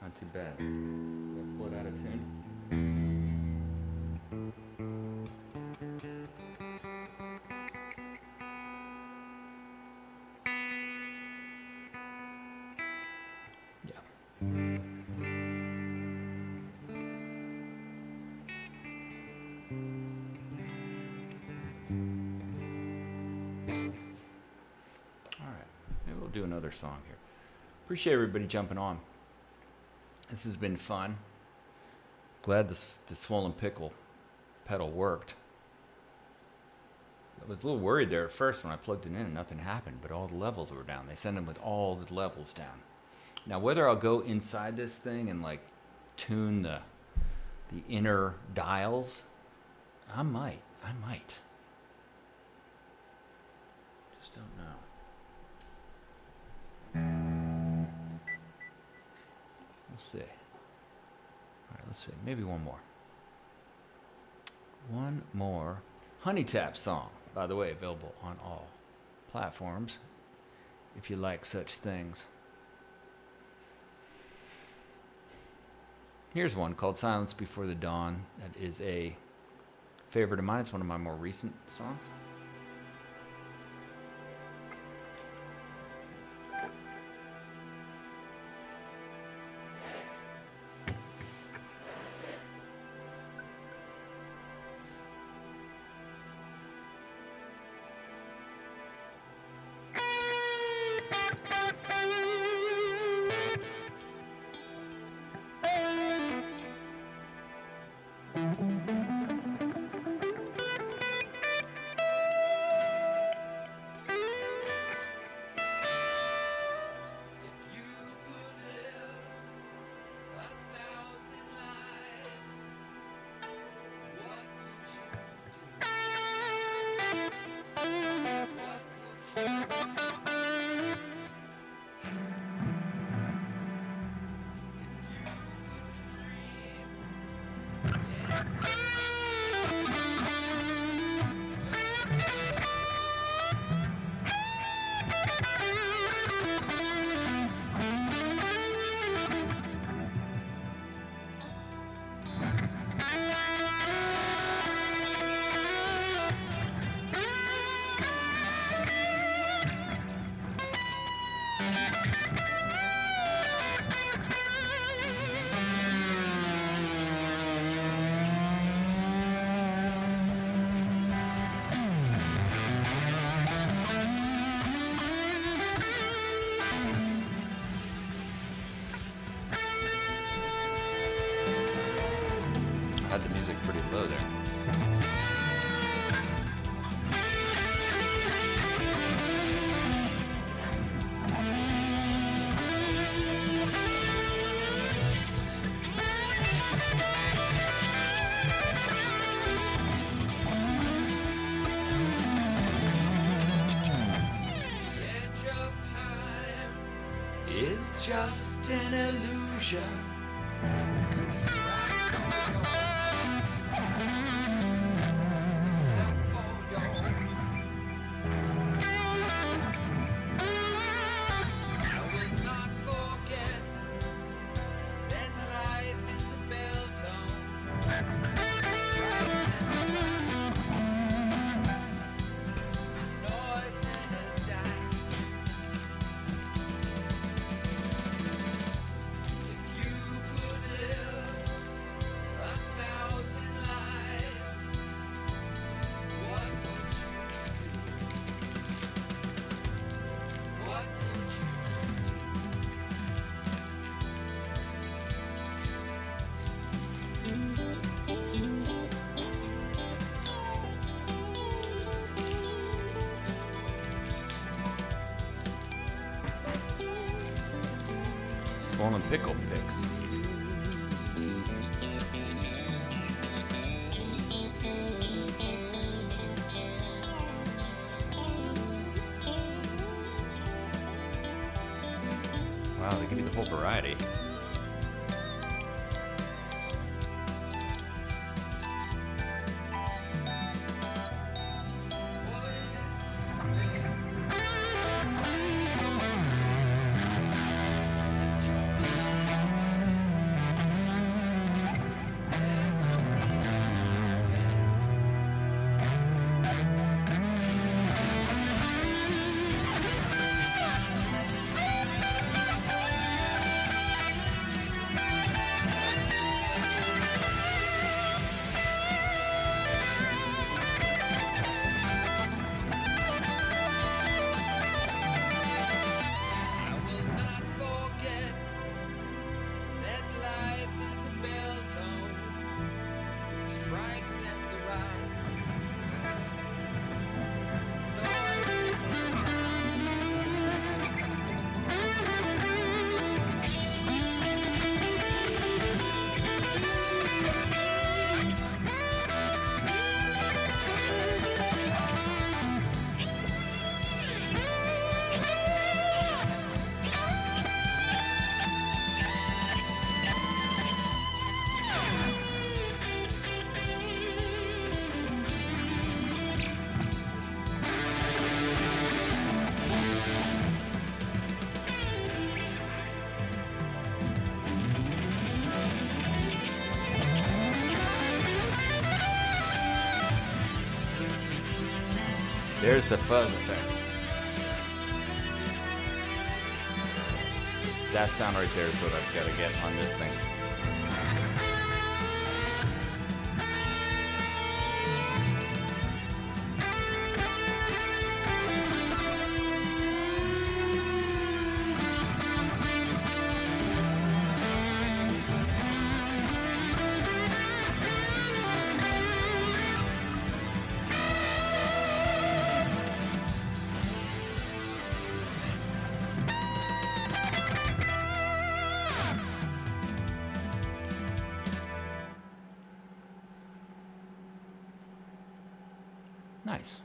Not too bad. Pull it out of tune. Do another song here. Appreciate everybody jumping on. This has been fun. Glad the swollen pickle pedal worked. I was a little worried there at first when I plugged it in and nothing happened, but all the levels were down. They send them with all the levels down. Now whether I'll go inside this thing and like tune the inner dials, I might. Just don't know. We'll see. All right, let's see. Maybe one more. One more Hunnitap song. By the way, available on all platforms if you like such things. Here's one called Silence Before the Dawn. That is a favorite of mine. It's one of my more recent songs. Had the music pretty low there. The edge of time is just an illusion. Swollen Pickle picks. Wow, they give you the whole variety. I will not forget that life is a bell tone, the strike then the rise. Noise then the down. There's the fuzz effect. That sound right there is what I've got to get on this thing. Nice.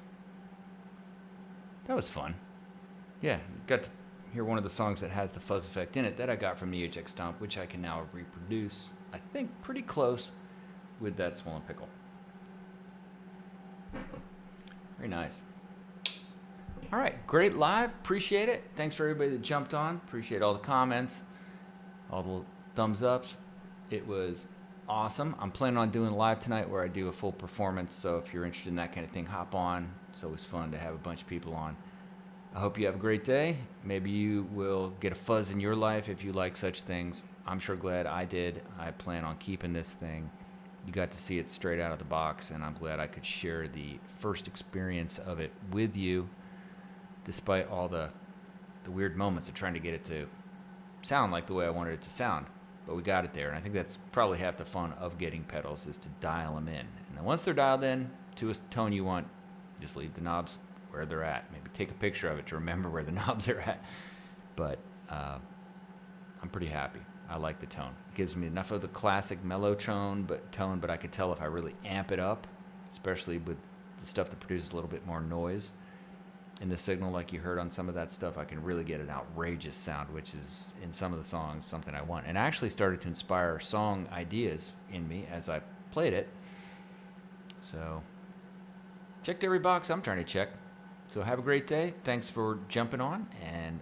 That was fun. Yeah, got to hear one of the songs that has the fuzz effect in it that I got from the HX Stomp, which I can now reproduce, I think, pretty close with that Swollen Pickle. Very nice. All right, great live. Appreciate it. Thanks for everybody that jumped on. Appreciate all the comments, all the thumbs ups. It was awesome. I'm planning on doing live tonight where I do a full performance, so if you're interested in that kind of thing, hop on. It's always fun to have a bunch of people on. I hope you have a great day. Maybe you will get a fuzz in your life if you like such things. I'm sure glad I did. I plan on keeping this thing. You got to see it straight out of the box, and I'm glad I could share the first experience of it with you, despite all the weird moments of trying to get it to sound like the way I wanted it to sound. But we got it there, and I think that's probably half the fun of getting pedals is to dial them in. And then once they're dialed in to a tone you want, just leave the knobs where they're at. Maybe take a picture of it to remember where the knobs are at. But I'm pretty happy. I like the tone. It gives me enough of the classic mellow tone, but I could tell if I really amp it up, especially with the stuff that produces a little bit more noise in the signal like you heard on some of that stuff, I can really get an outrageous sound, which is in some of the songs something I want. And actually started to inspire song ideas in me as I played it. So checked every box I'm trying to check. So have a great day. Thanks for jumping on, and